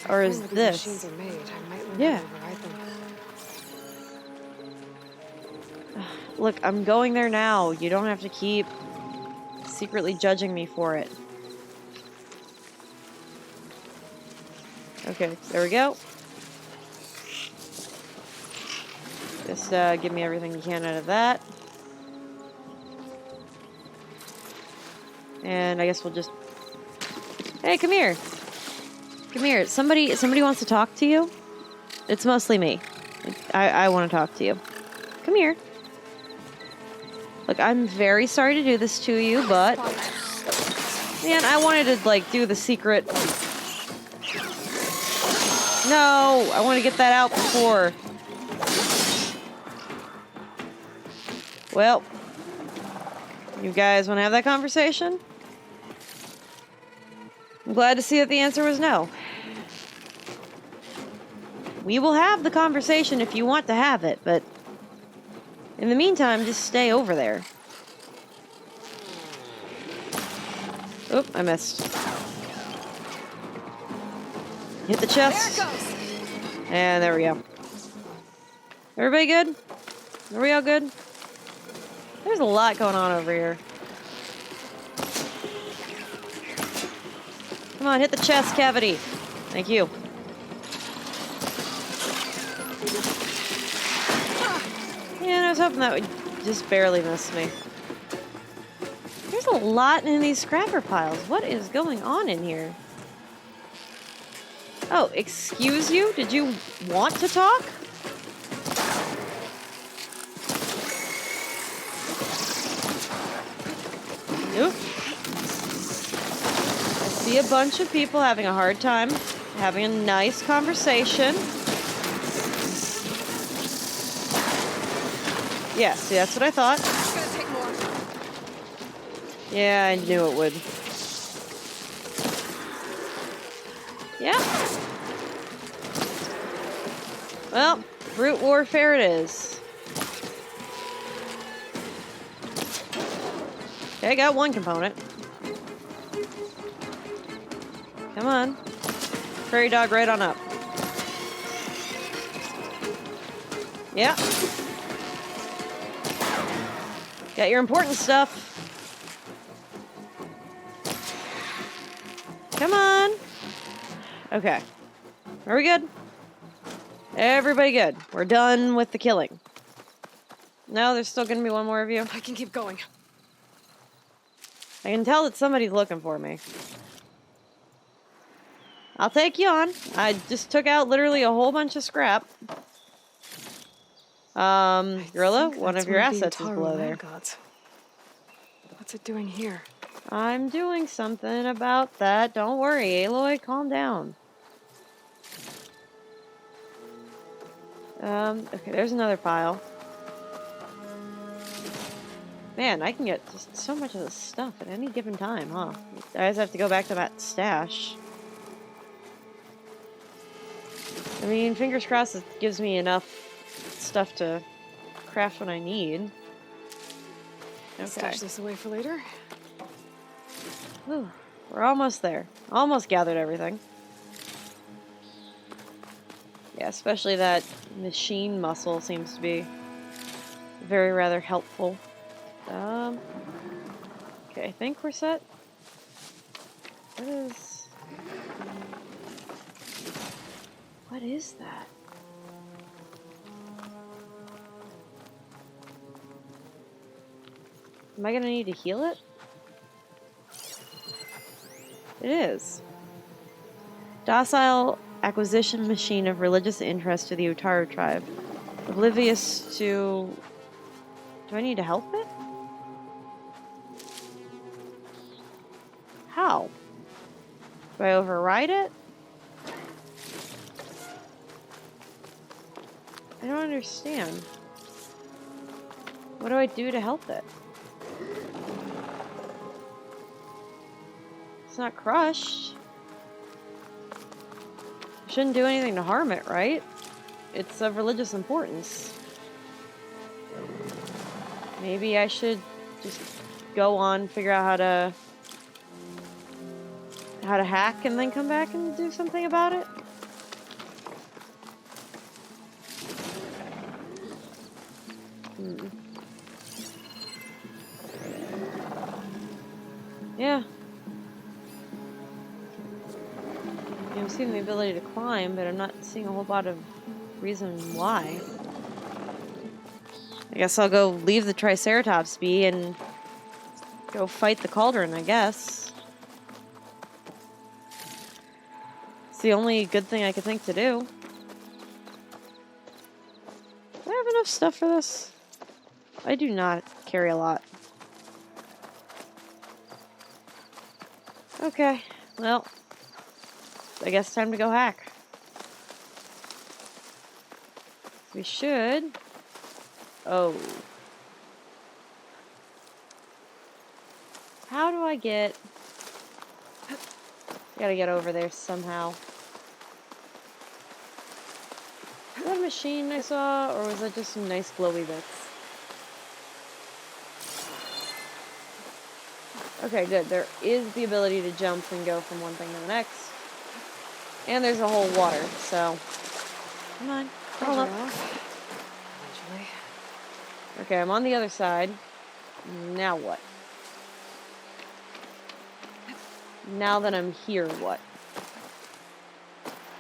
Or is These this? machines are made, I might learn Yeah. how to override them. Look, I'm going there now. You don't have to keep secretly judging me for it. Okay, there we go. Just give me everything you can out of that. And I guess we'll just... Hey, come here. Come here. Somebody wants to talk to you. It's mostly me. I want to talk to you. Come here. Look, I'm very sorry to do this to you, but... Man, I wanted to, like, do the secret... No! I want to get that out before... Well... You guys want to have that conversation? I'm glad to see that the answer was no. We will have the conversation if you want to have it, but... In the meantime, just stay over there. Oop, I missed. Hit the chest. There it goes. And there we go. Everybody good? Are we all good? There's a lot going on over here. Come on, hit the chest cavity. Thank you. Man, I was hoping that would just barely miss me. There's a lot in these scrapper piles. What is going on in here? Oh, excuse you? Did you want to talk? Nope. I see a bunch of people having a hard time having a nice conversation. Yeah, see, that's what I thought. It's gonna take more. Yeah, I knew it would. Yeah. Well, brute warfare it is. Okay, I got one component. Come on. Prairie dog right on up. Yeah. Got your important stuff. Come on. Okay. Are we good? Everybody good. We're done with the killing. No, there's still gonna be one more of you. I can keep going. I can tell that somebody's looking for me. I'll take you on. I just took out literally a whole bunch of scrap. Gorilla, one of your assets is below there. Gods. What's it doing here? I'm doing something about that. Don't worry, Aloy. Calm down. Okay, there's another pile. Man, I can get just so much of this stuff at any given time, huh? I just have to go back to that stash. I mean, fingers crossed it gives me enough stuff to craft what I need. Okay. Stash this away for later. Whew, we're almost there. Almost gathered everything. Yeah, especially that machine muscle seems to be very rather helpful. Okay, I think we're set. What is that? Am I gonna need to heal it? It is. Docile acquisition machine of religious interest to the Utaru tribe. Oblivious to... Do I need to help it? How? Do I override it? I don't understand. What do I do to help it? It's not crushed. I shouldn't do anything to harm it, right? It's of religious importance. Maybe I should just go on, figure out how to hack and then come back and do something about it? Hmm. Yeah. I'm seeing the ability to climb, but I'm not seeing a whole lot of reason why. I guess I'll go leave the Triceratops be and go fight the cauldron, I guess. It's the only good thing I could think to do. Do I have enough stuff for this? I do not carry a lot. Okay, well, I guess time to go hack. We should. Oh. How do I get... Gotta get over there somehow. Is that a machine I saw, or was that just some nice glowy bits? Okay, good. There is the ability to jump and go from one thing to the next. And there's a whole water, so... Come on, crawl up. Eventually. Okay, I'm on the other side. Now what? Now that I'm here, what?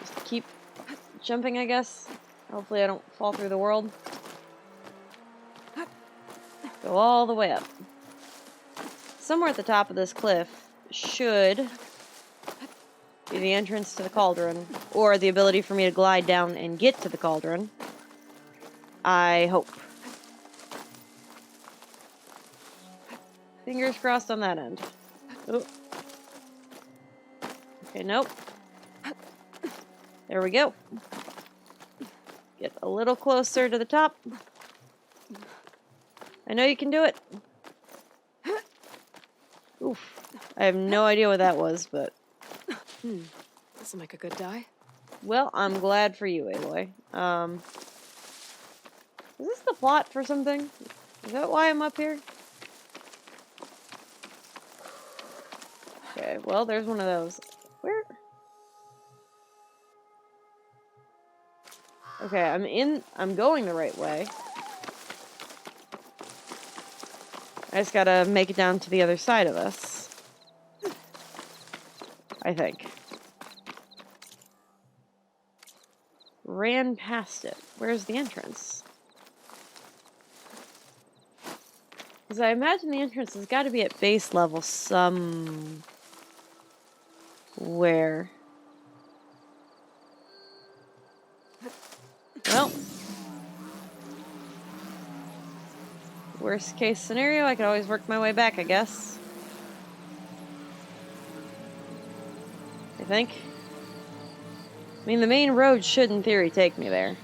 Just keep jumping, I guess. Hopefully I don't fall through the world. Go all the way up. Somewhere at the top of this cliff should be the entrance to the cauldron, or the ability for me to glide down and get to the cauldron. I hope. Fingers crossed on that end. Oh. Okay, nope. There we go. Get a little closer to the top. I know you can do it. Oof. I have no idea what that was, but... This'll make a good die. Well, I'm glad for you, Aloy. Is this the plot for something? Is that why I'm up here? Okay, well, there's one of those. Where? Okay, I'm going the right way. I just gotta make it down to the other side of this. I think. Ran past it. Where's the entrance? Because I imagine the entrance has got to be at base level somewhere. Well, worst case scenario, I could always work my way back, I guess. I think. I mean, the main road should, in theory, take me there.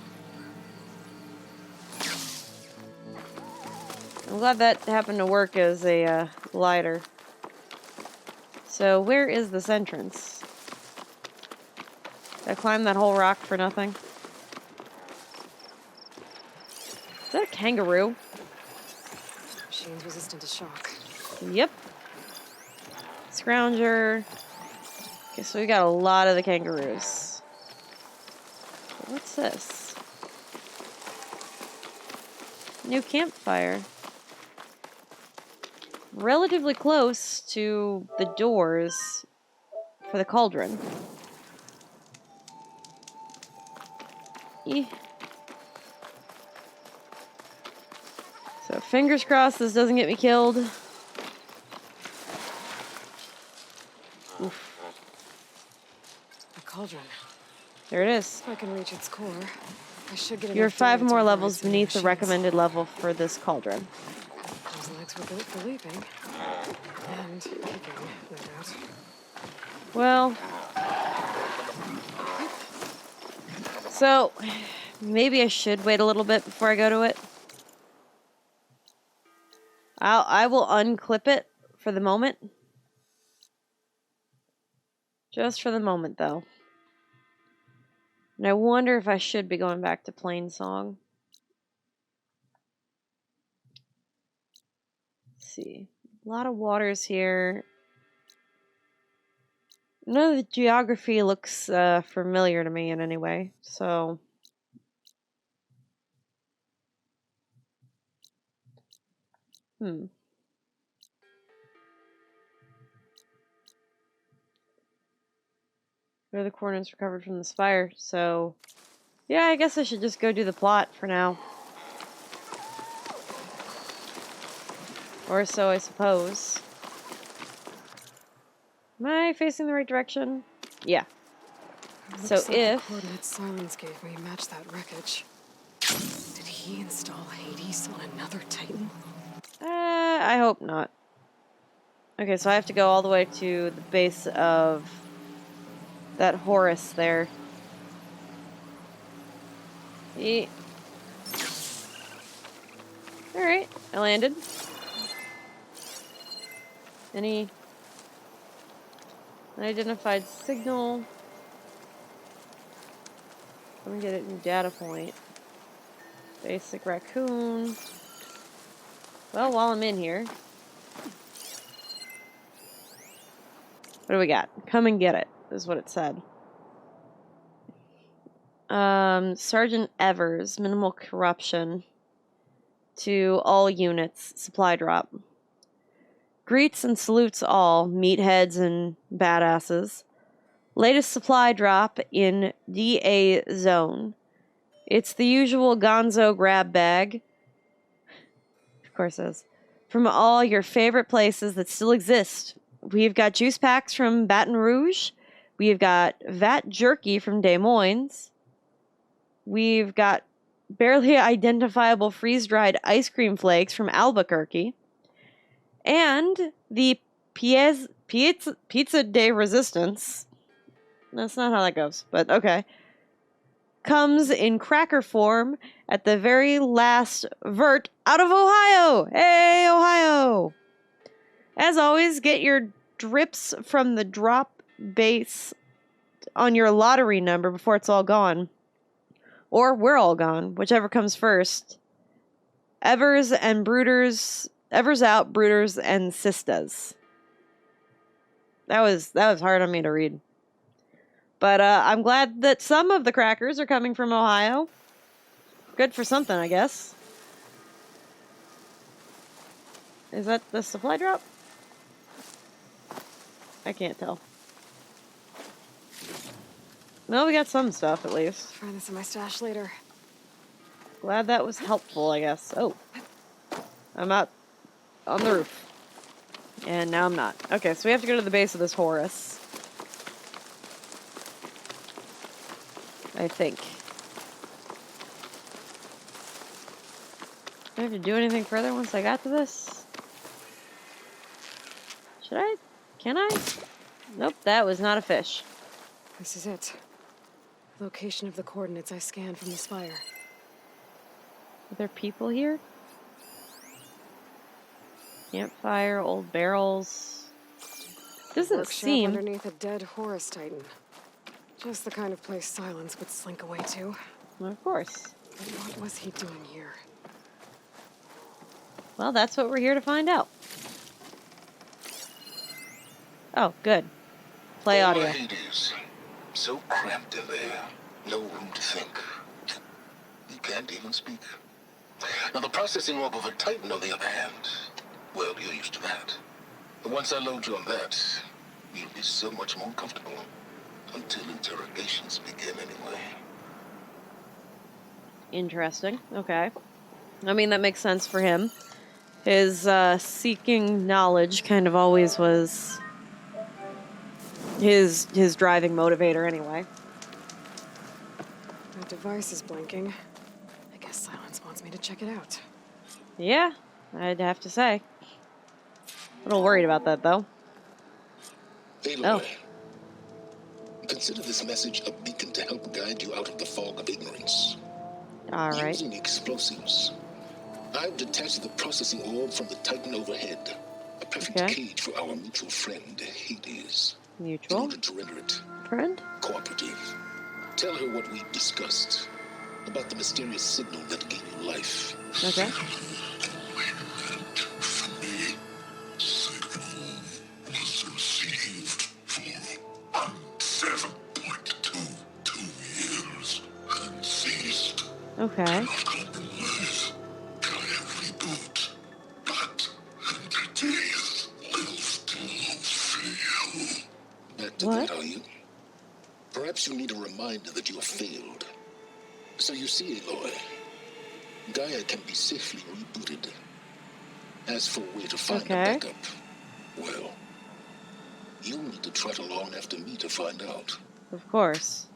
I'm glad that happened to work as a glider. So, where is this entrance? Did I climb that whole rock for nothing? Is that a kangaroo? Machine's resistant to shock. Yep. Scrounger. Okay, so we got a lot of the kangaroos. What's this? New campfire. Relatively close to the doors for the cauldron. So fingers crossed this doesn't get me killed. Oof. A cauldron. There it is. If I can reach its core, I should get You're enough 5 data to more burn levels some beneath the machines. recommended level for this cauldron. Those legs were built for leaping. And kicking, no doubt. Well, so maybe I should wait a little bit before I go to it. I will unclip it for the moment. Just for the moment, though. And I wonder if I should be going back to Plainsong. Let's see. A lot of waters here. None of the geography looks familiar to me in any way, so... Hmm. What are the coordinates recovered from the spire? So, yeah, I guess I should just go do the plot for now. Or so I suppose. Am I facing the right direction? Yeah. Looks So like the if... coordinates Silence gave me match that wreckage. Did he install Hades on another Titan? I hope not. Okay, so I have to go all the way to the base of that Horus there. Alright, I landed. Any unidentified signal. Let me get a new data point. Basic raccoon. Well, while I'm in here. What do we got? Come and get it, is what it said. Sergeant Evers, minimal corruption to all units, supply drop. Greets and salutes all, meatheads and badasses. Latest supply drop in DA zone. It's the usual gonzo grab bag. Of course it is. From all your favorite places that still exist. We've got juice packs from Baton Rouge. We've got Vat Jerky from Des Moines. We've got barely identifiable freeze-dried ice cream flakes from Albuquerque. And the Pizza de Resistance. That's not how that goes, but okay. Comes in cracker form at the very last vert out of Ohio. Hey, Ohio! As always, get your drips from the drop base on your lottery number before it's all gone. Or we're all gone, whichever comes first. Evers out, Brooders, and Sistas. That was hard on me to read. But I'm glad that some of the crackers are coming from Ohio. Good for something, I guess. Is that the supply drop? I can't tell. Well, we got some stuff, at least. Find this in my stash later. Glad that was helpful, I guess. Oh. I'm out on the roof. And now I'm not. Okay, so we have to go to the base of this Horus. I think. Do I have to do anything further once I got to this? Should I? Can I? Nope, that was not a fish. This is it. Location of the coordinates I scanned from the spire. Are there people here? Campfire, old barrels. Doesn't Workshop seem... underneath a dead Horus Titan. Just the kind of place Silence would slink away to. Well, of course. But what was he doing here? Well, that's what we're here to find out. Oh, good. Play audio. Hades. So cramped in there. No room to think. You can't even speak. Now, the processing orb of a Titan, on the other hand, well, you're used to that. But once I load you on that, you'll be so much more comfortable. Until interrogations begin, anyway. Interesting. Okay. I mean, that makes sense for him. His seeking knowledge kind of always was his driving motivator anyway. That device is blinking. I guess Silence wants me to check it out. Yeah, I'd have to say. A little worried about that, though. Aloy, consider this message a beacon to help guide you out of the fog of ignorance. All right. Using explosives, I've detached the processing orb from the Titan overhead. A perfect cage for our mutual friend, Hades. Mutual? In order to render it friend? cooperative. Tell her what we discussed about the mysterious signal that gave you life. Okay. Okay. to What? that, are you? Perhaps you need a reminder that you have failed. So you see, Aloy, Gaia can be safely rebooted. As for where to find the Okay. backup, well, you'll need to trot along after me to find out. Of course.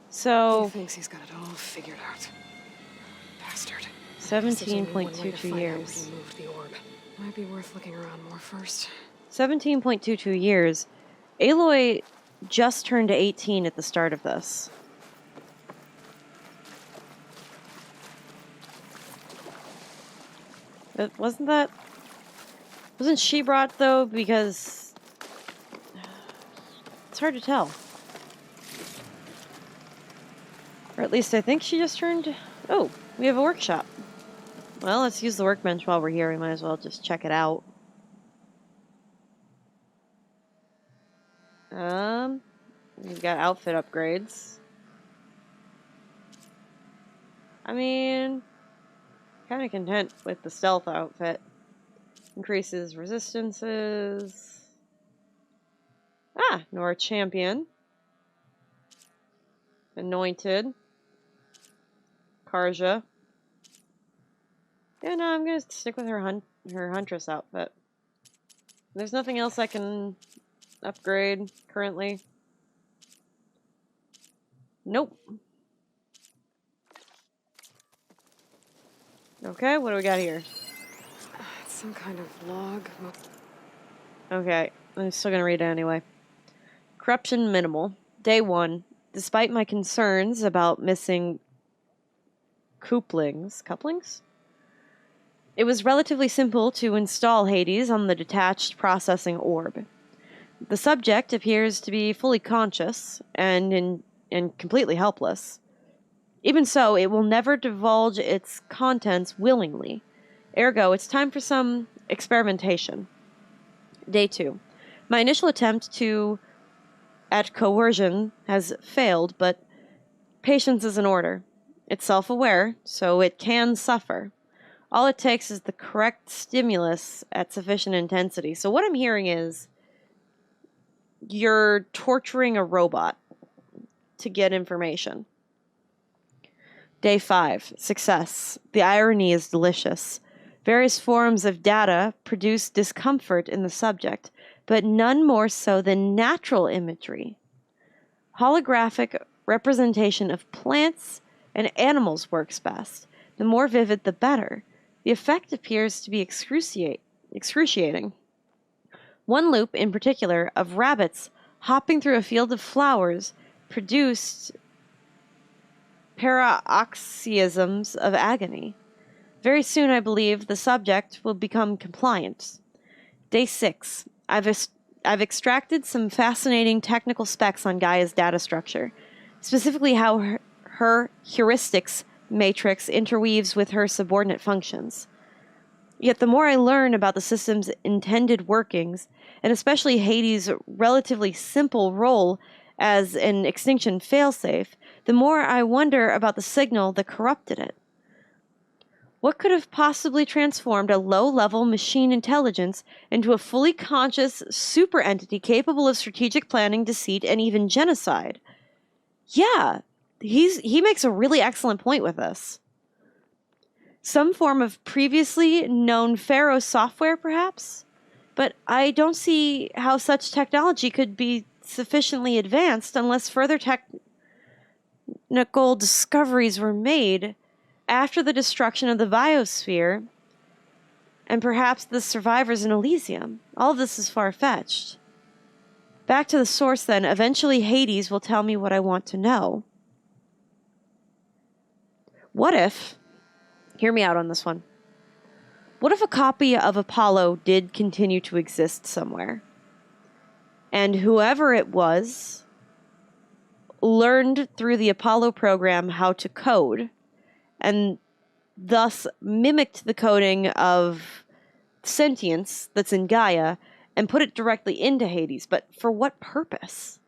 He So, thinks he's got it all figured out. Bastard. I guess there's only one way to 17.22 find out where years. he moved the orb. Might be worth looking around more first. 17.22 years. Aloy just turned 18 at the start of this. Wasn't she brought, though, because it's hard to tell. Or at least I think she just turned... Oh, we have a workshop. Well, let's use the workbench while we're here. We might as well just check it out. We've got outfit upgrades. I mean, kind of content with the stealth outfit. Increases resistances. Nora Champion. Anointed. Karja. Yeah, no, I'm gonna stick with her Huntress outfit. There's nothing else I can upgrade currently. Nope. Okay, what do we got here? It's some kind of log. Okay, I'm still gonna read it anyway. Corruption minimal. Day 1. Despite my concerns about missing couplings? It was relatively simple to install Hades on the detached processing orb. The subject appears to be fully conscious and completely helpless. Even so, it will never divulge its contents willingly. Ergo, it's time for some experimentation. Day 2. My initial attempt at coercion has failed, but patience is in order. It's self-aware, so it can suffer. All it takes is the correct stimulus at sufficient intensity. So what I'm hearing is you're torturing a robot to get information. Day 5. Success. The irony is delicious. Various forms of data produce discomfort in the subject, but none more so than natural imagery. Holographic representation of plants and animals works best. The more vivid, the better. The effect appears to be excruciating. One loop in particular of rabbits hopping through a field of flowers produced paroxysms of agony. Very soon, I believe, the subject will become compliant. Day 6. I've extracted some fascinating technical specs on Gaia's data structure, specifically how her heuristics matrix interweaves with her subordinate functions. Yet the more I learn about the system's intended workings, and especially Hades' relatively simple role as an extinction failsafe, the more I wonder about the signal that corrupted it. What could have possibly transformed a low-level machine intelligence into a fully conscious super entity capable of strategic planning, deceit, and even genocide? Yeah, he makes a really excellent point with this. Some form of previously known Pharaoh software, perhaps? But I don't see how such technology could be sufficiently advanced unless further technical discoveries were made after the destruction of the biosphere and perhaps the survivors in Elysium. All of this is far-fetched. Back to the source, then. Eventually Hades will tell me what I want to know. What if... Hear me out on this one. What if a copy of Apollo did continue to exist somewhere? And whoever it was learned through the Apollo program how to code, and thus mimicked the coding of sentience that's in Gaia and put it directly into Hades. But for what purpose?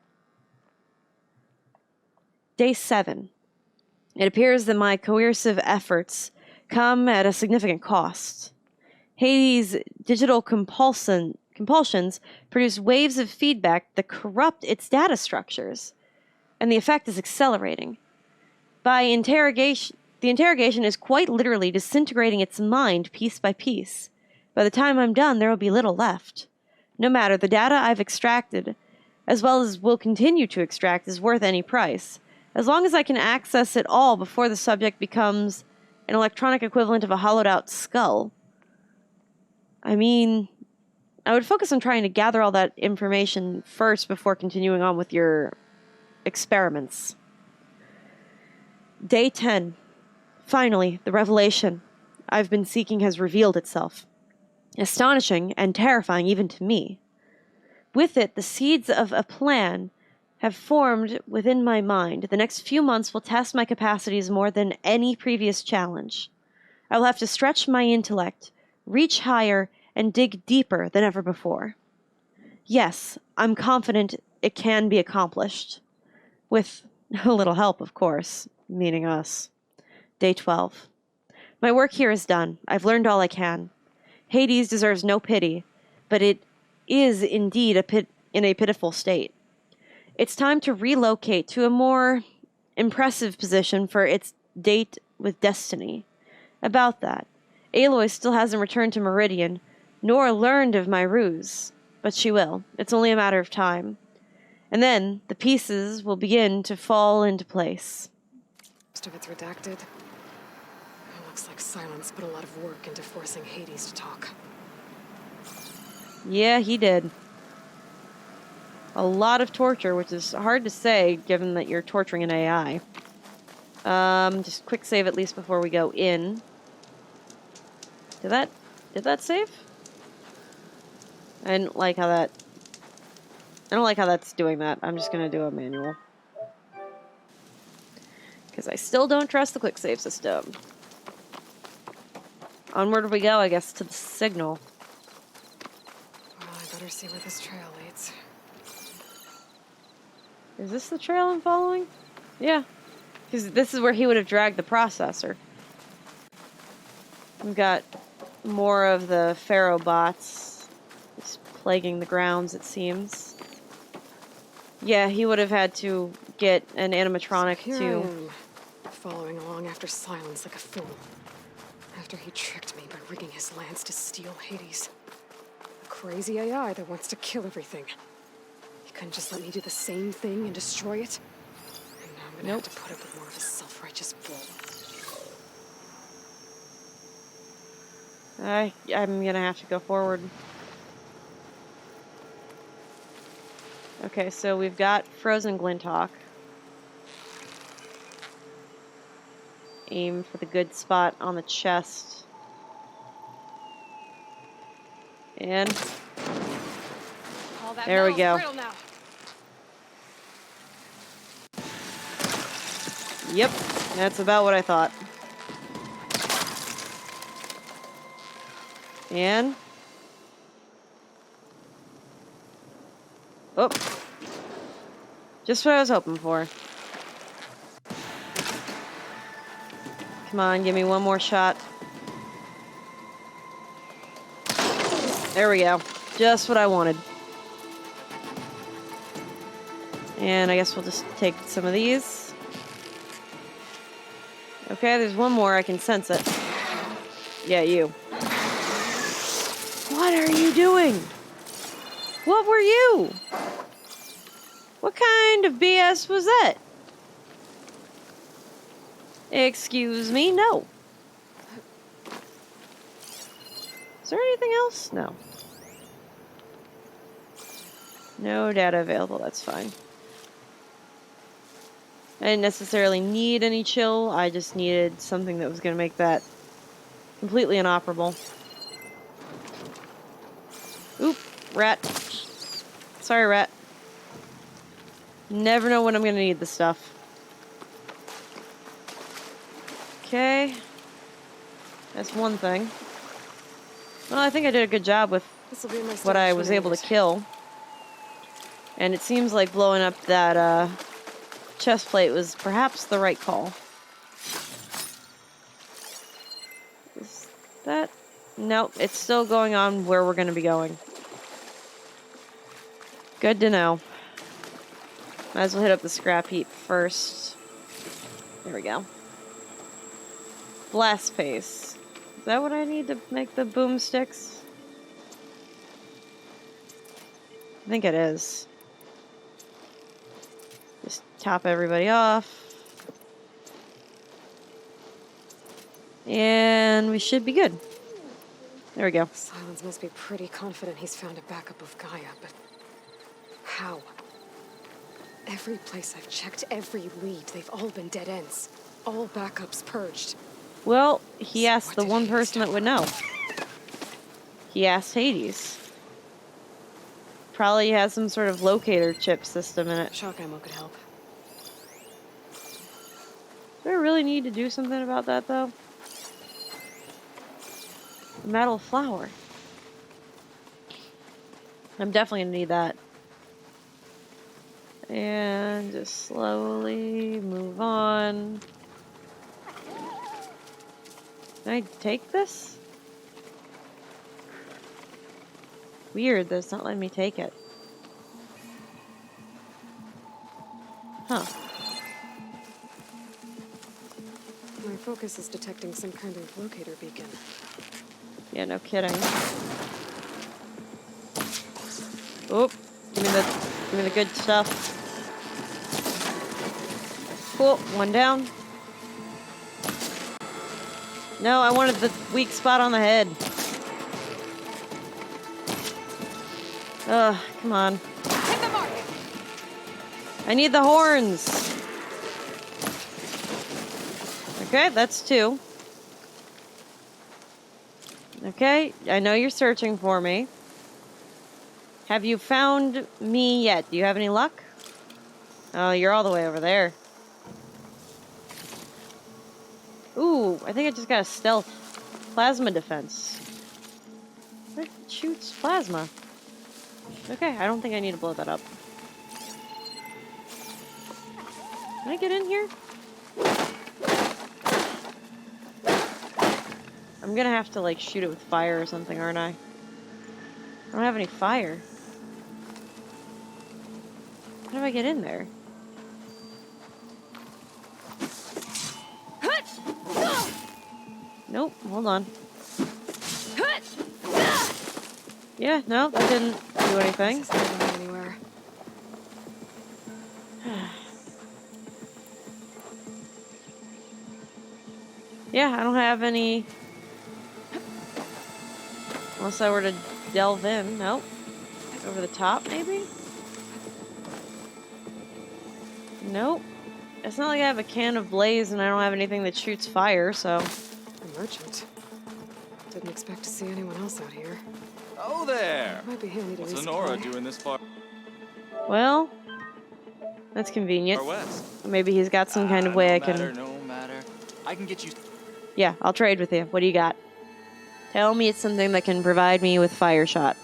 Day 7. It appears that my coercive efforts come at a significant cost. Hades' digital compulsion compulsions produce waves of feedback that corrupt its data structures, and the effect is accelerating. The interrogation is quite literally disintegrating its mind piece by piece. By the time I'm done, there will be little left. No matter, the data I've extracted, as well as will continue to extract, is worth any price. As long as I can access it all before the subject becomes an electronic equivalent of a hollowed-out skull. I mean, I would focus on trying to gather all that information first before continuing on with your experiments. Day 10. Finally, the revelation I've been seeking has revealed itself. Astonishing and terrifying even to me. With it, the seeds of a plan have formed within my mind. The next few months will test my capacities more than any previous challenge. I will have to stretch my intellect, reach higher, and dig deeper than ever before. Yes, I'm confident it can be accomplished. With a little help, of course, meaning us. Day 12. My work here is done. I've learned all I can. Hades deserves no pity, but it is indeed in a pitiful state. It's time to relocate to a more impressive position for its date with destiny. About that, Aloy still hasn't returned to Meridian, nor learned of my ruse, but she will. It's only a matter of time. And then the pieces will begin to fall into place. Most of it's redacted. It looks like Silence put a lot of work into forcing Hades to talk. Yeah, he did. A lot of torture, which is hard to say given that you're torturing an AI. Just quick save at least before we go in. Did that save? I don't like how that's doing that. I'm just gonna do a manual. Because I still don't trust the quick save system. Onward we go, I guess, to the signal. Well, I better see where this trail leads. Is this the trail I'm following? Yeah. Because this is where he would have dragged the processor. We've got more of the Pharaoh bots just plaguing the grounds, it seems. Yeah, he would have had to get an animatronic Here to... I am, following along after Silence like a fool. After he tricked me by rigging his lance to steal Hades. A crazy AI that wants to kill everything. He couldn't just let me do the same thing and destroy it. And now I'm gonna have to put up with more of a self-righteous bull. I'm gonna have to go forward. Okay, so we've got Frozen Glinthawk. Aim for the good spot on the chest. And there we go. Yep, that's about what I thought. And oh, just what I was hoping for. Come on, give me one more shot. There we go. Just what I wanted. And I guess we'll just take some of these. Okay, there's one more. I can sense it. Yeah, you. What are you doing? What were you? What kind of BS was that? Excuse me? No. Is there anything else? No. No data available. That's fine. I didn't necessarily need any chill. I just needed something that was going to make that completely inoperable. Oop, rat. Sorry, rat. Never know when I'm going to need this stuff. Okay. That's one thing. Well, I think I did a good job with what I was able to kill. And it seems like blowing up that chest plate was perhaps the right call. Is that... Nope, it's still going on where we're going to be going. Good to know. Might as well hit up the scrap heap first. There we go. Blast paste. Is that what I need to make the boomsticks? I think it is. Just top everybody off. And we should be good. There we go. Silence must be pretty confident he's found a backup of Gaia, but how? Every place I've checked, every lead, they've all been dead ends. All backups purged. Well, he So asked what the did one Hades person that do? would know. He asked Hades. Probably has some sort of locator chip system in it. Shock ammo could help. Do I really need to do something about that, though? Metal flower. I'm definitely gonna need that. And just slowly move on. Can I take this? Weird, that's not letting me take it. Huh. My focus is detecting some kind of locator beacon. Yeah, no kidding. Oh, give me the good stuff. Cool, one down. No, I wanted the weak spot on the head. Ugh, come on. Hit the mark! I need the horns. Okay, that's 2. Okay, I know you're searching for me. Have you found me yet? Do you have any luck? Oh, you're all the way over there. Ooh, I think I just got a stealth plasma defense. It shoots plasma. Okay, I don't think I need to blow that up. Can I get in here? I'm gonna have to, like, shoot it with fire or something, aren't I? I don't have any fire. How do I get in there? Nope, hold on. Yeah, no, that didn't do anything. This isn't going anywhere. Yeah, I don't have any. Unless I were to delve in. Nope. Over the top, maybe? Nope. It's not like I have a can of blaze and I don't have anything that shoots fire, so. A merchant. Didn't expect to see anyone else out here. Oh there! Might be handy to What's resupply. Honora doing this far Well, that's convenient. west? Maybe he's got some kind of way I can. No matter. I can get you. Yeah, I'll trade with you. What do you got? Tell me it's something that can provide me with fire shot.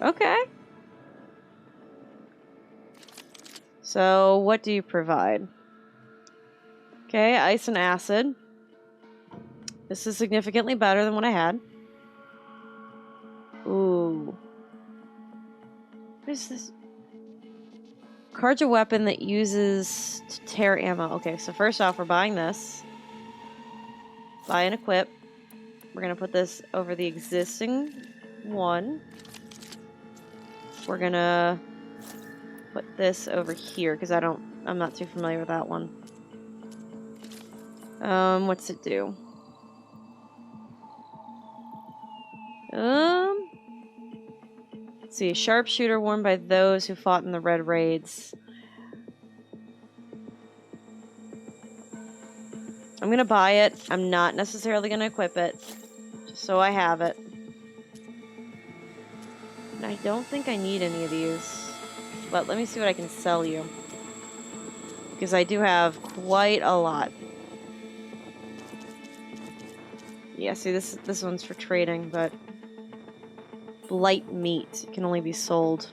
Okay. So, what do you provide? Okay, ice and acid. This is significantly better than what I had. Ooh. What is this? Cards a weapon that uses to tear ammo. Okay, so first off, we're buying this. Buy and equip. We're gonna put this over the existing one. We're gonna put this over here because I'm not too familiar with that one. What's it do? Let's see, sharpshooter worn by those who fought in the Red Raids. I'm gonna buy it. I'm not necessarily gonna equip it, just so I have it. And I don't think I need any of these, but let me see what I can sell you, because I do have quite a lot. Yeah, see, this one's for trading, but light meat can only be sold.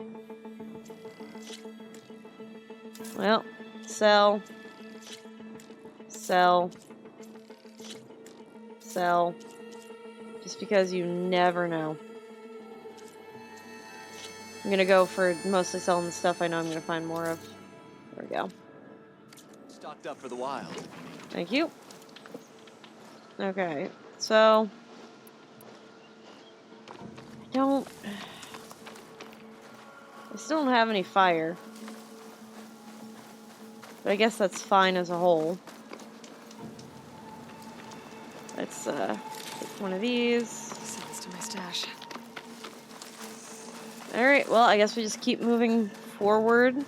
Well, sell, sell, sell, just because you never know. I'm gonna go for mostly selling the stuff I know I'm gonna find more of. There we go. Stocked up for the wild. Thank you. Okay, so... I still don't have any fire. But I guess that's fine as a whole. Let's, take one of these. Sounds to my stash. Alright, well, I guess we just keep moving forward.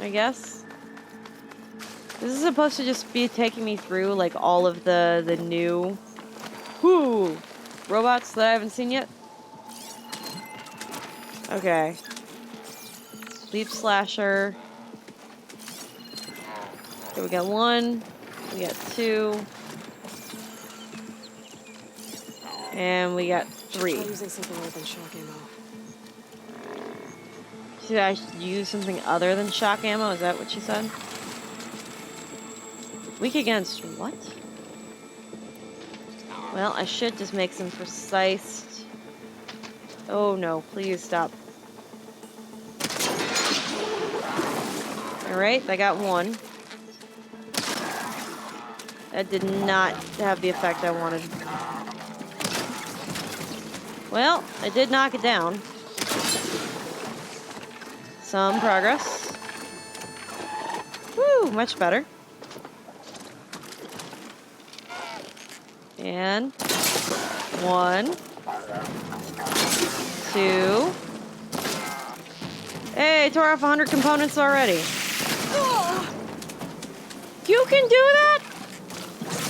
I guess. This is supposed to just be taking me through, like, all of the new... robots that I haven't seen yet. Okay. Leap slasher. Okay, we got 1. We got 2. And we got 3. Try using something other than shock ammo. Should I use something other than shock ammo? Is that what she said? Weak against what? Well, I should just make some precise... Oh no, please stop. Alright, I got 1. That did not have the effect I wanted. Well, I did knock it down. Some progress. Woo, much better. And 1, 2. Hey, tore off 100 components already. You can do that?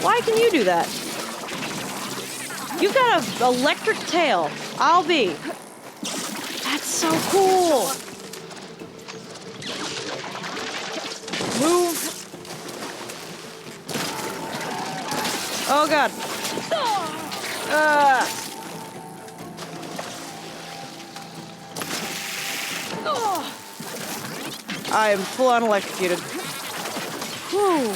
Why can you do that? You've got an electric tail. I'll be. That's so cool. Move. Oh god. I am full on electrocuted. Whew.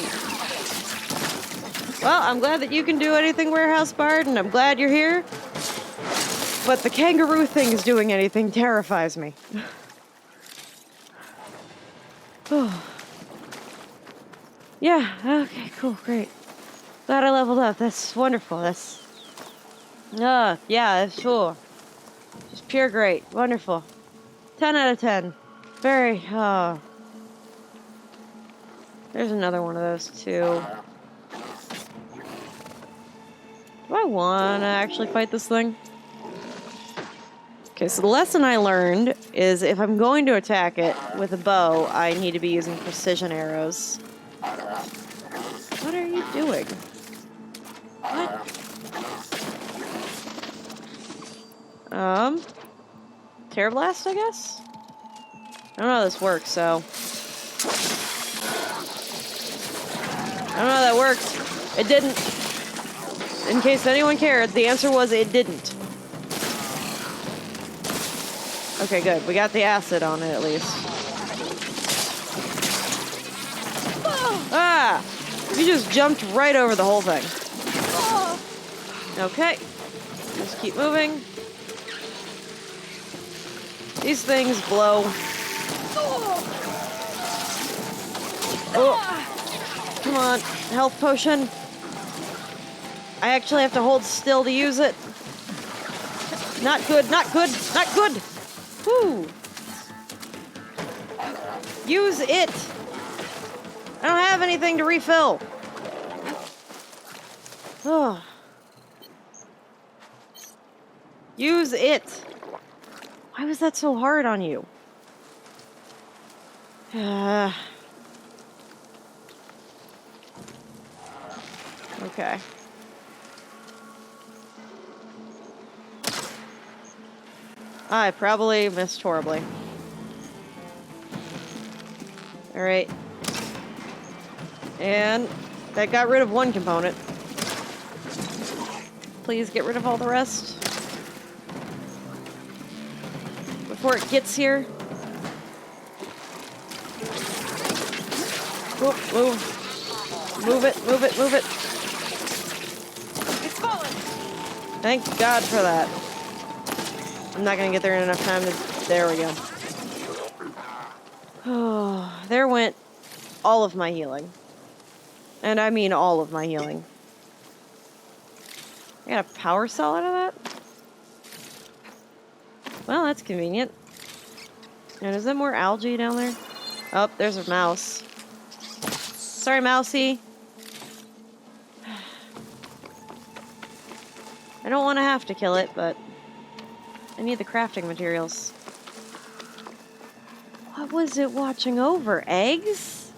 Well, I'm glad that you can do anything warehouse barred, and I'm glad you're here. But the kangaroo things doing anything terrifies me. Oh. Yeah, okay, cool, great. Glad I leveled up. That's wonderful. That's... yeah, sure. Just pure great. Wonderful. 10 out of 10. Very, There's another one of those, too. Do I want to actually fight this thing? Okay, so the lesson I learned is if I'm going to attack it with a bow, I need to be using precision arrows. What are you doing? What? Tear Blast, I guess? I don't know how this works, so... I don't know how that worked. It didn't. In case anyone cared, the answer was it didn't. Okay, good. We got the acid on it, at least. Ah! You just jumped right over the whole thing. Okay. Just keep moving. These things blow. Oh! Come on. Health potion. I actually have to hold still to use it. Not good, not good, not good! Whoo! Use it! I don't have anything to refill. Oh. Use it! Why was that so hard on you? Okay. I probably missed horribly. Alright. And that got rid of one component. Please get rid of all the rest. Before it gets here. Move, move. Move it, move it, move it. It's falling. Thank God for that. I'm not gonna get there in enough time to... There we go. Oh, there went all of my healing. And I mean all of my healing. I got a power cell out of that? Well, that's convenient. And is there more algae down there? Oh, there's a mouse. Sorry, mousey. I don't want to have to kill it, but I need the crafting materials. What was it watching over? Eggs?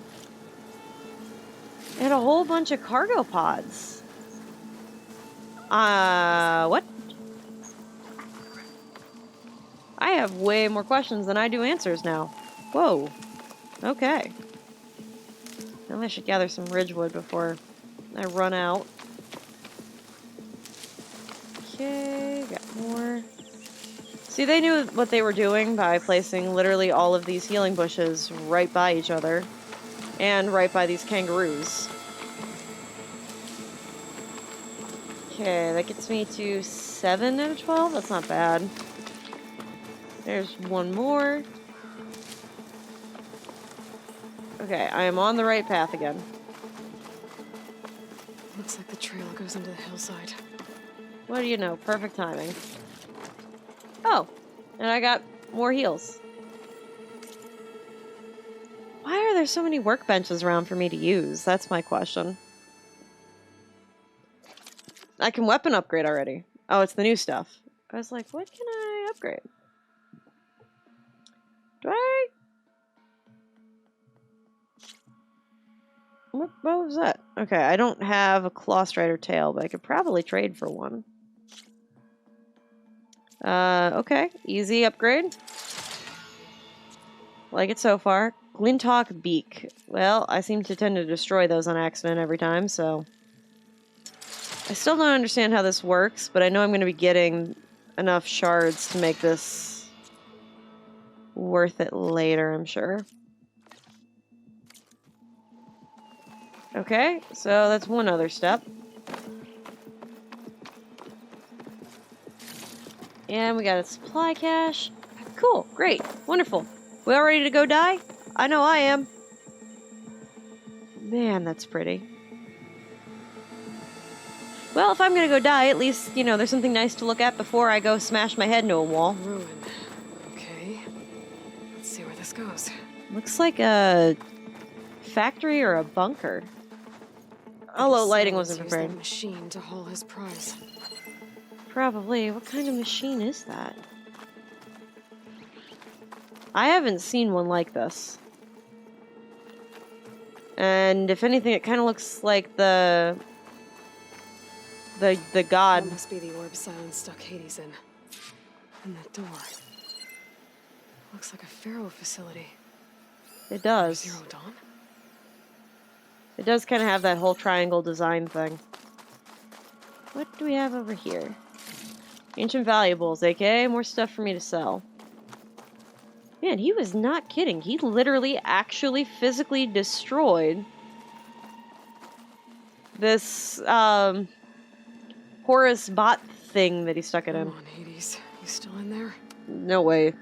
It had a whole bunch of cargo pods. What? I have way more questions than I do answers now. Whoa. Okay. Now I should gather some ridgewood before I run out. Okay, got more. See, they knew what they were doing by placing literally all of these healing bushes right by each other. And right by these kangaroos. Okay, that gets me to 7 out of 12. That's not bad. There's one more. Okay, I am on the right path again. Looks like the trail goes into the hillside. What do you know? Perfect timing. Oh, and I got more heals. Why are there so many workbenches around for me to use? That's my question. I can weapon upgrade already. Oh, it's the new stuff. I was like, what can I upgrade? Do I? What was that? Okay, I don't have a claw strider tail, but I could probably trade for one. Okay. Easy upgrade. Like it so far. Glinthawk beak. Well, I seem to tend to destroy those on accident every time, so... I still don't understand how this works, but I know I'm going to be getting enough shards to make this worth it later, I'm sure. Okay, so that's one other step. And we got a supply cache. Cool, great, wonderful. We all ready to go die? I know I am. Man, that's pretty. Well, if I'm gonna go die, at least, you know, there's something nice to look at before I go smash my head into a wall. Ruin. Okay. Let's see where this goes. Looks like a factory or a bunker. Although lighting wasn't Use prepared. that machine to haul his prize. Probably. What kind of machine is that? I haven't seen one like this. And if anything, it kind of looks like the god. That must be the orb Silence stuck Hades in. And that door. Looks like a Pharaoh facility. It does. Zero Dawn? It does kind of have that whole triangle design thing. What do we have over here? Ancient valuables, aka more stuff for me to sell. Man, he was not kidding. He literally, actually, physically destroyed this, Horus bot thing that he stuck it in. Come on, Hades. You still in there? No way.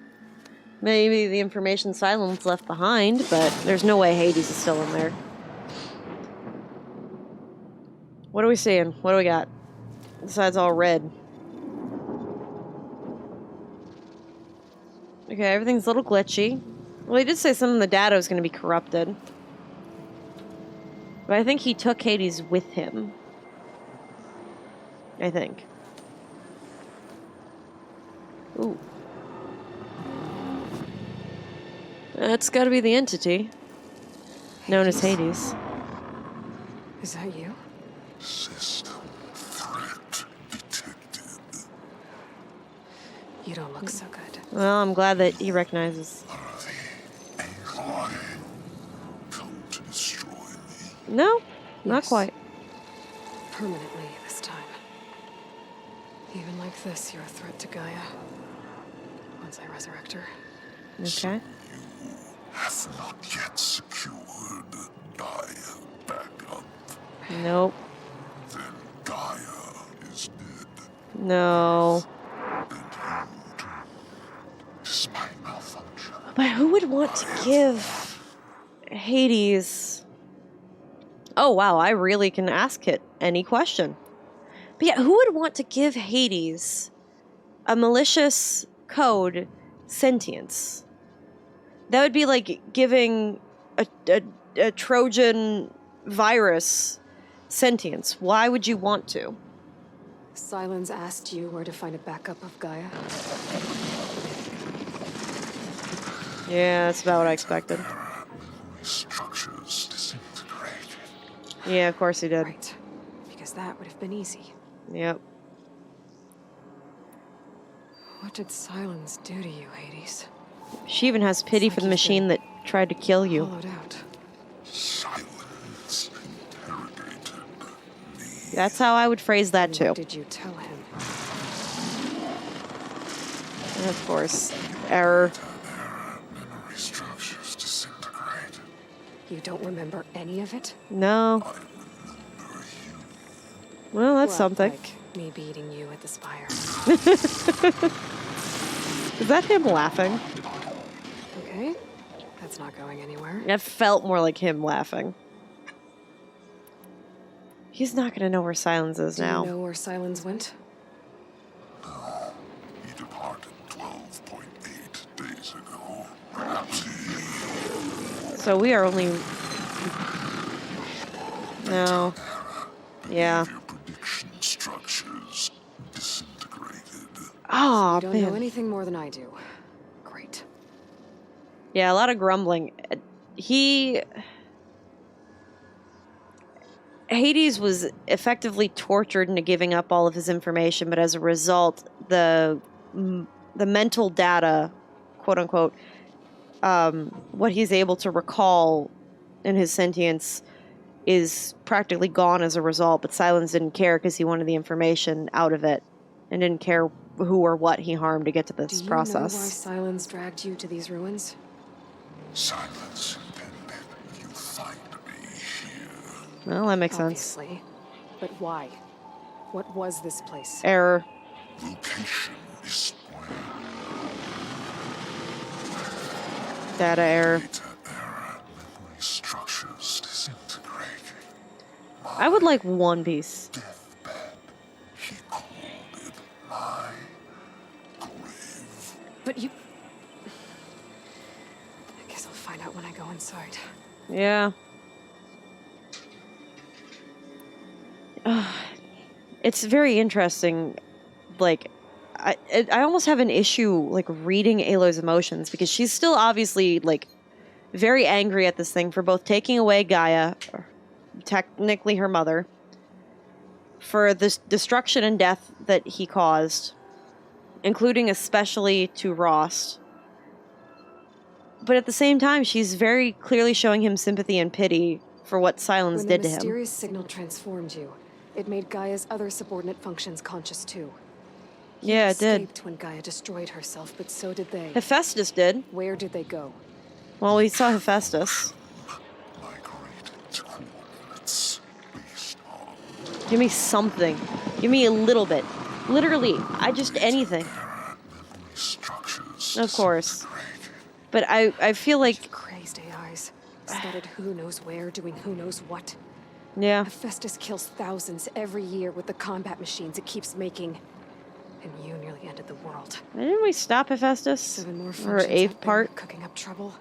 Maybe the information Silence left behind, but there's no way Hades is still in there. What are we seeing? What do we got? Besides all red. Okay, everything's a little glitchy. Well, he did say some of the data was going to be corrupted. But I think he took Hades with him. I think. Ooh. That's got to be the entity. Known as Hades. Is that you? System threat detected. You don't look so good. Well, I'm glad that he recognizes. Are they Aloy come to destroy me? No, not Yes. quite. Permanently this time. Even like this, you're a threat to Gaia. Once I resurrect her. Okay. Have not yet secured Gaia back up. Nope. Then Gaia is dead. No. And you too. But who would want to give Hades... Oh, wow, I really can ask it any question. But yeah, who would want to give Hades a malicious code sentience? That would be like giving a Trojan virus sentience. Why would you want to? Silence asked you where to find a backup of Gaia. Yeah, that's about what I expected. Structures disintegrated. Yeah, of course he did. Right. Because that would have been easy. Yep. What did Silence do to you, Hades? She even has pity for the machine that tried to kill you. Hollowed out. Silence interrogated me. That's how I would phrase that too. What did you tell him? And of course, error. Memory structures disintegrated. You don't remember any of it? No. Well, that's something. Like me beating you at the spire. Is that him laughing? Okay. That's not going anywhere. It felt more like him laughing. He's not gonna know where Silence is Do now. you know where Silence went? He departed 12.8 days ago. Perhaps he... So we are only... No. Yeah. Your prediction structures disintegrated. Oh, You don't know man. anything more than I do. Great. Yeah, a lot of grumbling. Hades was effectively tortured into giving up all of his information, but as a result, the mental data, quote unquote, what he's able to recall in his sentience is practically gone as a result. But Silence didn't care because he wanted the information out of it and didn't care who or what he harmed to get to this Do you process. know why Silence dragged you to these ruins? Silence intended you find me here. Well, that makes sense. Obviously. But why? What was this place? Error. Location is spoiled. Data error. Data error. Memory structures disintegrating. I would like one piece. Deathbed. He called it my grave. But you... I guess I'll find out when I go inside. Yeah. It's very interesting. Like, I almost have an issue, like, reading Aloy's emotions, because she's still obviously, like, very angry at this thing for both taking away Gaia, or technically her mother, for the destruction and death that he caused, including especially to Rost. But at the same time, she's very clearly showing him sympathy and pity for what Silence When did the to him. mysterious signal transformed you, it made Gaia's other subordinate functions conscious too. Yeah, it did. Escaped when Gaia destroyed herself, but so did they. Hephaestus did. Where did they go? Well, we saw Hephaestus. Migrated coordinates based on Give me something. Give me a little bit. Literally, anything. memory structures. Of course. disintegrated. But I feel like, Crazed AIs. Scattered who knows where, doing who knows what. yeah. Hephaestus kills thousands every year with the combat machines it keeps making. And you nearly ended the world. Didn't we stop Hephaestus? 7 more Or functions eighth out there part? cooking up trouble.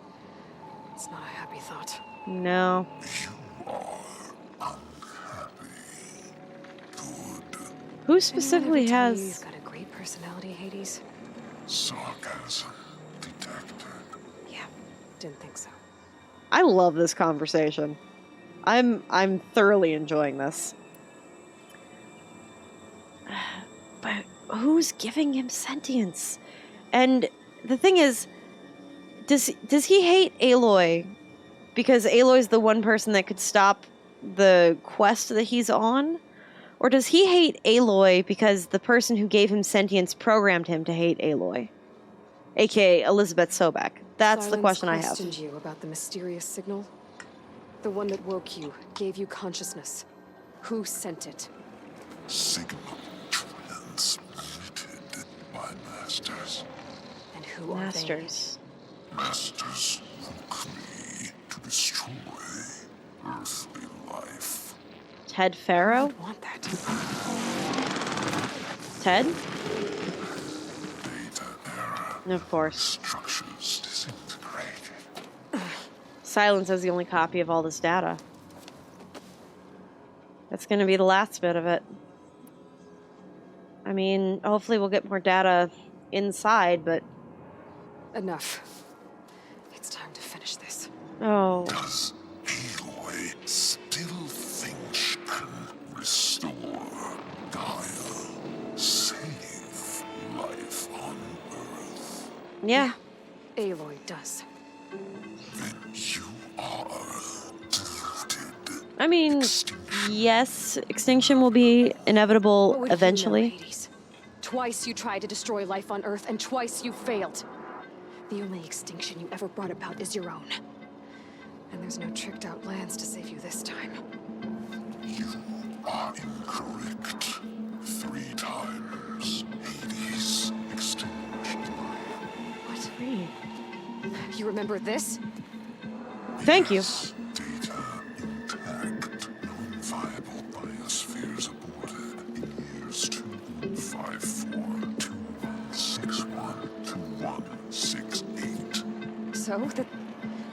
It's not a happy thought. No. You are unhappy. Good. Who specifically Anyone ever tell you has... you've got a great personality, Hades? Sarcasm detected. Yeah, didn't think so. I love this conversation. I'm thoroughly enjoying this. But who's giving him sentience? And the thing is, does he hate Aloy because Aloy's the one person that could stop the quest that he's on? Or does he hate Aloy because the person who gave him sentience programmed him to hate Aloy? AKA Elizabeth Sobek. That's the Silence question I have. questioned you about the mysterious signal. The one that woke you, gave you consciousness. Who sent it? Signal transmitted by masters. And who Masters. Masters woke me to destroy earthly life. Ted I Farrow? would want that. Ted? Data error. Of course. Structures disintegrated. Silence has the only copy of all this data. That's going to be the last bit of it. I mean, hopefully we'll get more data inside, but... Enough. It's time to finish this. Oh. Does Aloy still think she can restore Gaia, save life on Earth? Yeah. Aloy does. Then you are deluded. I mean, yes, extinction will be What inevitable would you eventually. know, Hades? Twice you tried to destroy life on Earth, and twice you failed. The only extinction you ever brought about is your own. And there's no tricked-out lands to save you this time. You are incorrect. 3 times Hades extinction. What? You remember this? Thank you. Data intact. Non-viable biospheres aborted in years 25421612168. So?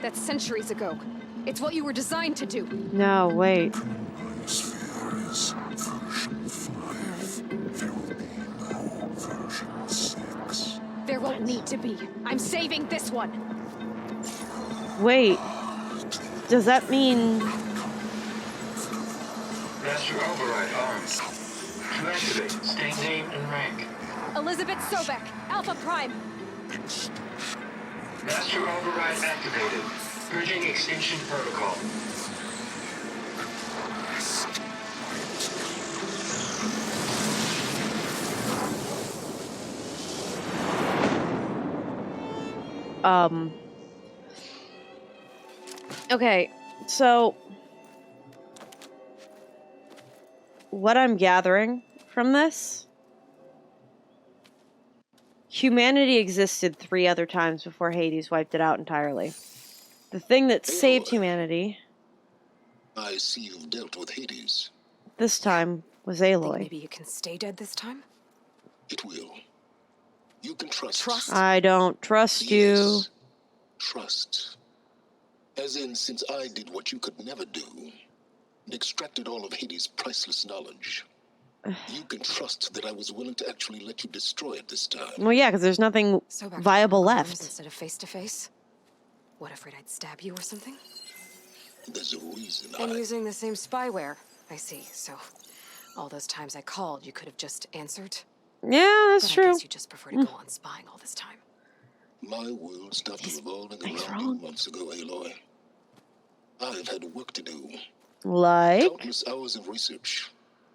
That's centuries ago. It's what you were designed to do. No, wait. Biosphere is version 5. There will be no version 6. There won't need to be. I'm saving this one. Wait. Does that mean... Master override armed. To activate, state name and rank. Elizabeth Sobek, Alpha Prime. Master override activated. Purging extinction protocol. Okay, so... what I'm gathering from this... humanity existed 3 other times before Hades wiped it out entirely. The thing that saved humanity I see you've dealt with Hades. this time was Think Aloy. maybe you can stay dead this time? It will. You can trust. Trust? I don't trust you. Yes. Trust. As in, since I did what you could never do, and extracted all of Hades' priceless knowledge, you can trust that I was willing to actually let you destroy it this time. Well, yeah, because there's nothing Sobek viable arms left. instead of face to face? What, afraid I'd stab you or something? There's a reason And I... using the same spyware. I see. So, all those times I called, you could have just answered. Yeah, that's But I true. guess you just prefer to go on spying all this time. My world stopped revolving things around wrong? you months ago, Aloy. I've had work to do. Like? Countless hours of research.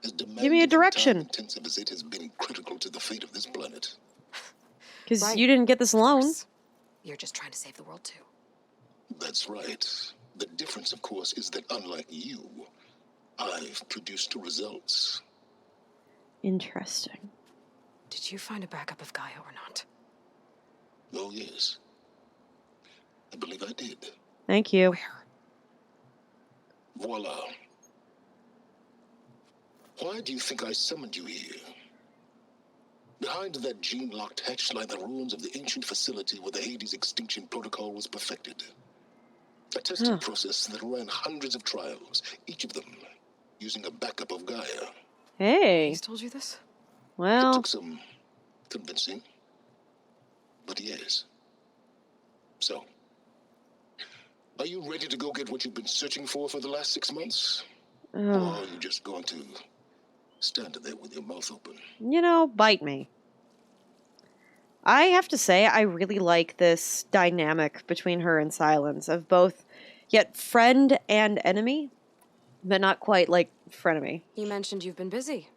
As Give me a direction. intensive as it has been critical to the fate of this planet. Because Right. you didn't get this Of alone. course. You're just trying to save the world too. That's right. The difference, of course, is that unlike you, I've produced results. Interesting. Did you find a backup of Gaia or not? Oh, yes. I believe I did. Thank you. Where? Voila. Why do you think I summoned you here? Behind that gene-locked hatch lie the ruins of the ancient facility where the Hades extinction protocol was perfected. A testing process that ran hundreds of trials, each of them using a backup of Gaia. Hey. He's told you this? It Well, took some convincing, but yes. So, are you ready to go get what you've been searching for the last 6 months? Or are you just going to stand there with your mouth open? you know, bite me. I have to say, I really like this dynamic between her and Silence of both, yet friend and enemy, but not quite like frenemy. You mentioned you've been busy.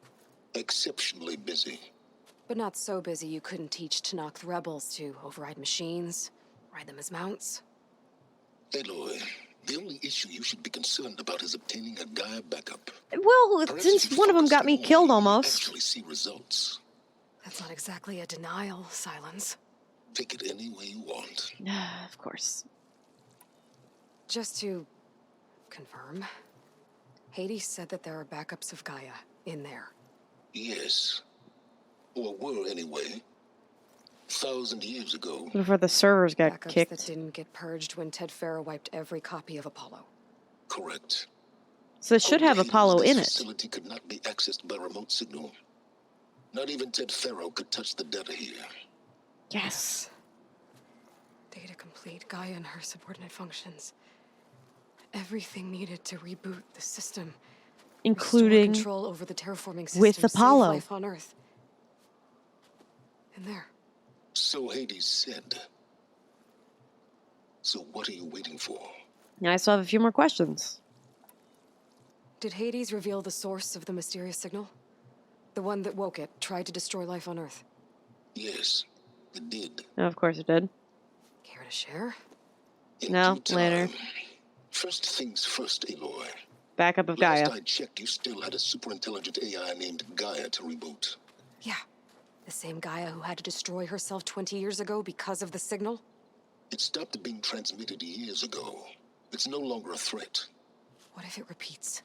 Exceptionally busy. But not so busy you couldn't teach Tanakh the rebels to override machines, ride them as mounts. Aloy, the only issue you should be concerned about is obtaining a Gaia backup. Well, Perhaps since if you one of them focused got me more, killed you'd almost. actually see results. That's not exactly a denial, Silence. Take it any way you want. Of course. Just to confirm, Hades said that there are backups of Gaia in there. Yes. Or were anyway. 1,000 years ago. Before the servers got Backups that kicked. didn't get purged when Ted Farrow wiped every copy of Apollo. Correct. So it should have Hades, Apollo this in it. facility could not be accessed by remote signal. Not even Ted Farrow could touch the data here. Yes. Data complete, Gaia and her subordinate functions. Everything needed to reboot the system. Including Restore control over the terraforming system. with Save Apollo. life on Earth. And there. So Hades said. So what are you waiting for? Now I still have a few more questions. Did Hades reveal the source of the mysterious signal? The one that woke it, tried to destroy life on Earth? Yes, it did. No, of course it did. Care to share? In No, due time. later. First things first, Aloy. Backup of Last Gaia. I checked, you still had a superintelligent AI named Gaia to reboot. Yeah. The same Gaia who had to destroy herself 20 years ago because of the signal? It stopped being transmitted years ago. It's no longer a threat. What if it repeats?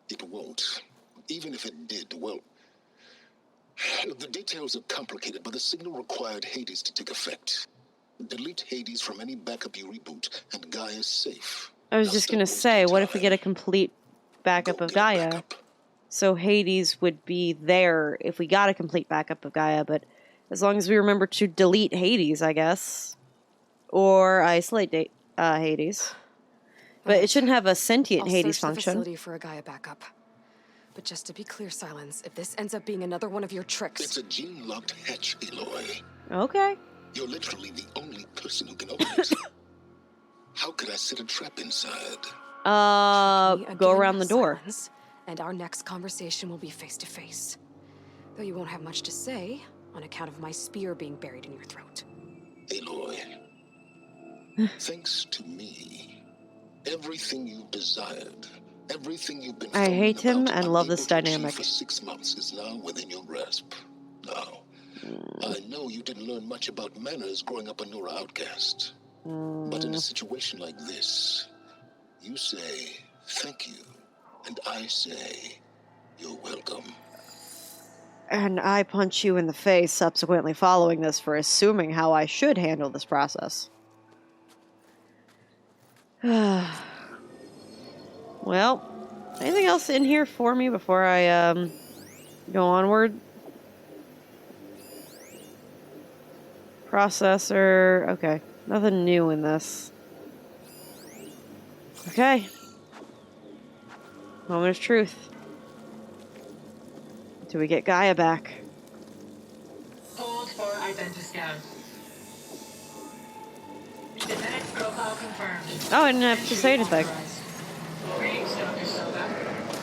It won't. Even if it did, well... The details are complicated, but the signal required Hades to take effect. Delete Hades from any backup you reboot, and Gaia's safe. I was Now just stop gonna wasting say, what if we time. get a complete backup Go of get a Gaia? backup. So Hades would be there if we got a complete backup of Gaia, but as long as we remember to delete Hades, I guess. Or isolate Hades. But it shouldn't have a sentient I'll Hades search the function. facility for a Gaia backup. But just to be clear, Silence, if this ends up being another one of your tricks... It's a gene-locked hatch, Aloy. Okay. You're literally the only person who can open it. How could I set a trap inside? Me Go again, around the door. Silence, and our next conversation will be face-to-face. Though you won't have much to say, on account of my spear being buried in your throat. Aloy, thanks to me, everything you desired, everything you've been I fumbling hate him about and love this unable to achieve dynamic. for 6 months is now within your grasp. Now, I know you didn't learn much about manners growing up a Nora outcast. But in a situation like this, you say thank you, and I say you're welcome. And I punch you in the face subsequently following this for assuming how I should handle this process. Well, anything else in here for me before I go onward? Processor. Okay, nothing new in this. Okay. Moment of truth. Do we get Gaia back? Hold for identiscan. Genetic profile confirmed. Oh, I didn't have to say anything. Greetings, Dr. Soga.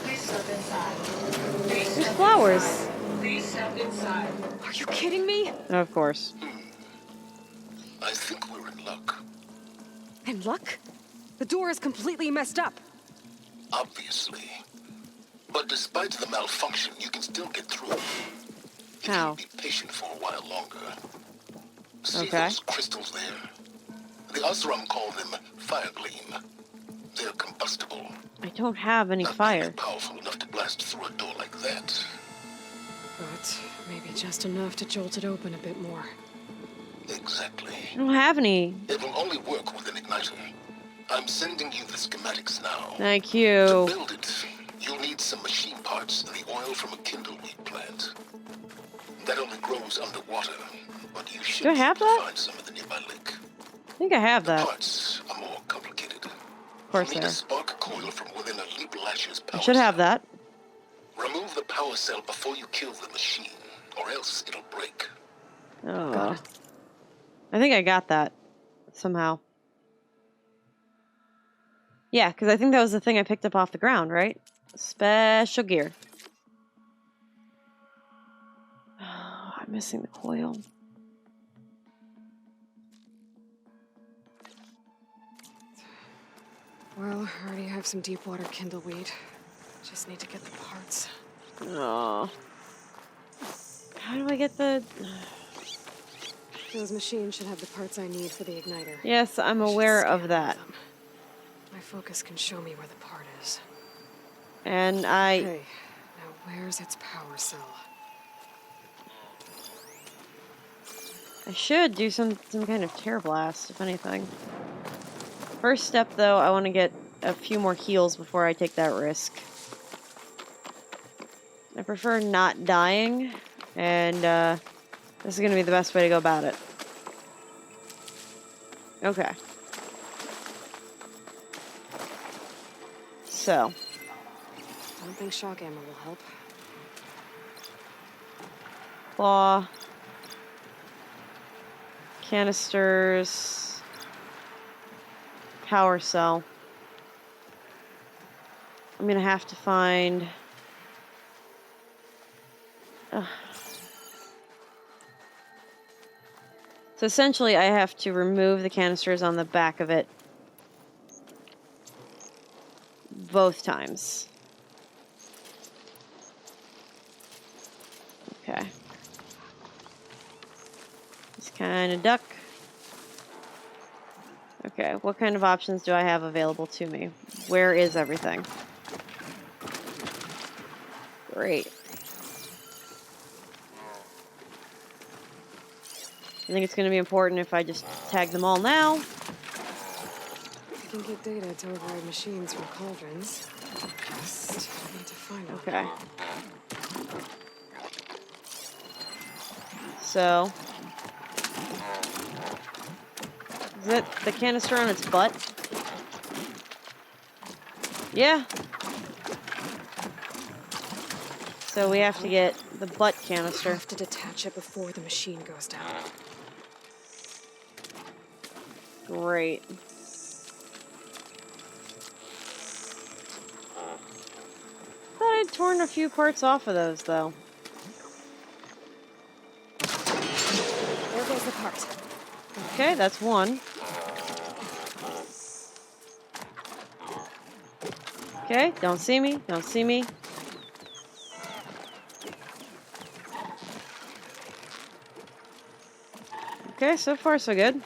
Please step inside. Please There's step flowers. inside. Please step inside. Are you kidding me? Of course. I think we're in luck. And luck? The door is completely messed up. Obviously. But despite the malfunction, you can still get through. If How? you be patient for a while longer. See Okay. those crystals there? The Osram call them fire gleam. They're combustible. I don't have any Not fire. really powerful enough to blast through a door like that. But maybe just enough to jolt it open a bit more. Exactly. I don't have any. It will only work with an igniter. I'm sending you the schematics now. Thank To you. build it, you'll need some machine parts and the oil from a kindleweed plant. That only grows underwater, but you should Do I have be able to that? find some at the nearby lake. I think I have The that. parts are more complicated. Of course You'll they need are. a spark coil from within a leap lasher's power I should have cell. that. Remove the power cell before you kill the machine, or else it'll break. Oh. I think I got that somehow. Yeah, because I think that was the thing I picked up off the ground, right? Special gear. Oh, I'm missing the coil. Well, I already have some deep water kindleweed. Just need to get the parts. Oh. How do I get the... Those machines should have the parts I need for the igniter. Yes, I'm I should aware scan of that. them. My focus can show me where the part is. And Okay, now where's its power cell? I should do some kind of tear blast, if anything. First step, though, I want to get a few more heals before I take that risk. I prefer not dying, and this is going to be the best way to go about it. Okay. So. I don't think shock ammo will help. Claw. Canisters. Power cell. I'm going to have to find... So essentially, I have to remove the canisters on the back of it both times. Okay. Just kind of duck. Okay, what kind of options do I have available to me? Where is everything? Great. I think it's going to be important if I just tag them all now. I can get data to override machines from cauldrons. Just need to find them. Okay. So. Is it the canister on its butt? Yeah. So we have to get the butt I canister. have to detach it before the machine goes down. Great. Thought I'd torn a few parts off of those, though. There goes the part. Okay, that's one. Okay, don't see me, don't see me. Okay, so far so good.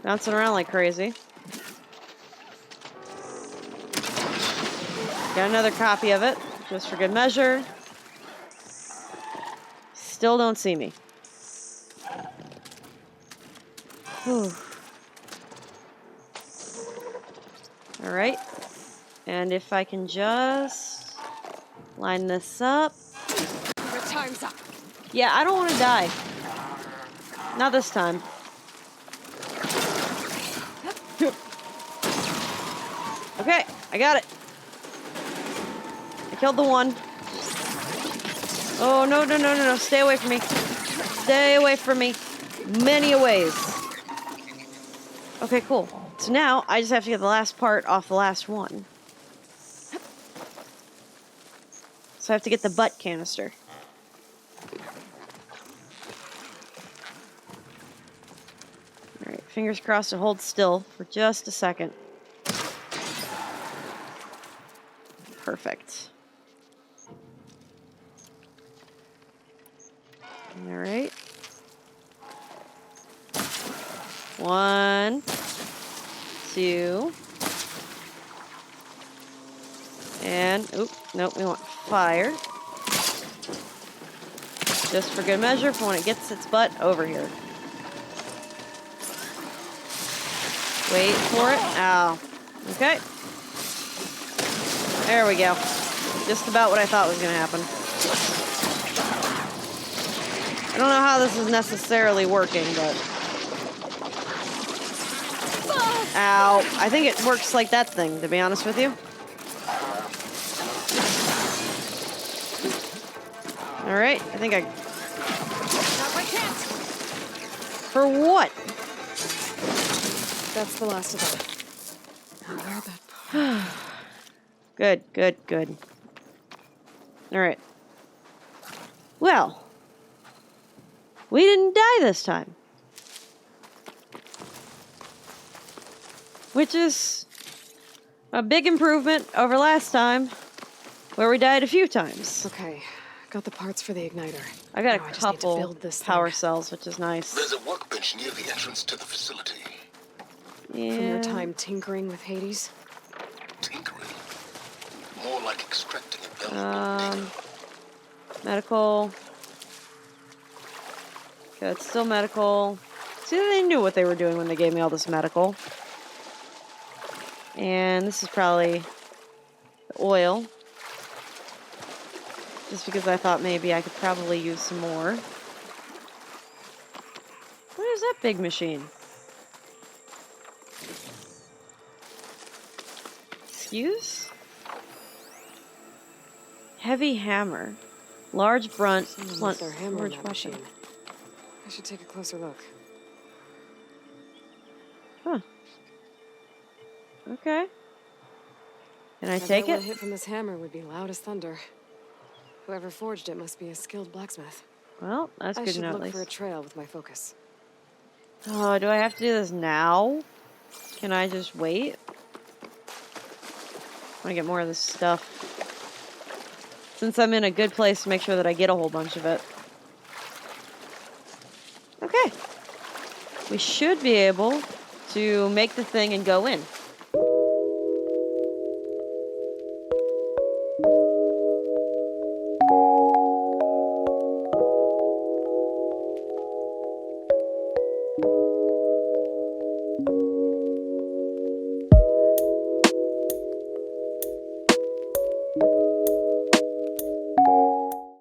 Bouncing around like crazy. Got another copy of it, just for good measure. Still don't see me. Whew. Alright. And if I can just line this up. Your time's up. Yeah, I don't want to die. Not this time. Okay, I got it. I killed the one. Oh, no, no, no, no, no. Stay away from me. Stay away from me. Many a ways. Okay, cool. So now, I just have to get the last part off the last one. So I have to get the butt canister. Alright, fingers crossed it holds still for just a second. Perfect. Alright. 1, 2. And, oop, nope, we want fire. Just for good measure for when it gets its butt over here. Wait for it. Ow. Okay. There we go. Just about what I thought was going to happen. I don't know how this is necessarily working, but... Ow. I think it works like that thing, to be honest with you. Alright, I think I... Not my chance. For what? That's the last of it. Now where'd that part? Good, good, good. Alright. Well. We didn't die this time. Which is a big improvement over last time, where we died a few times. Okay, Got the parts for the igniter. I got Now a I just need to couple build this power thing. cells, which is nice. There's a workbench near the entrance to the facility. From your Yeah. time tinkering with Hades? Tinkering. More like extracting a valuable data. Medical. Okay, it's still medical. See, they knew what they were doing when they gave me all this medical. And this is probably the oil. Just because I thought maybe I could probably use some more. What is that big machine? Excuse? Heavy hammer. Large brunt. Someone left their hammer in large that weapon. machine. I should take a closer look. Huh. Okay. Can I I take bet it? one hit from this hammer would be loud as thunder. Whoever forged it must be a skilled blacksmith. Well, that's I good to should know at look least. for a trail with my focus. Oh, do I have to do this now? Can I just wait? I want to get more of this stuff. Since I'm in a good place to make sure that I get a whole bunch of it. Okay. We should be able to make the thing and go in.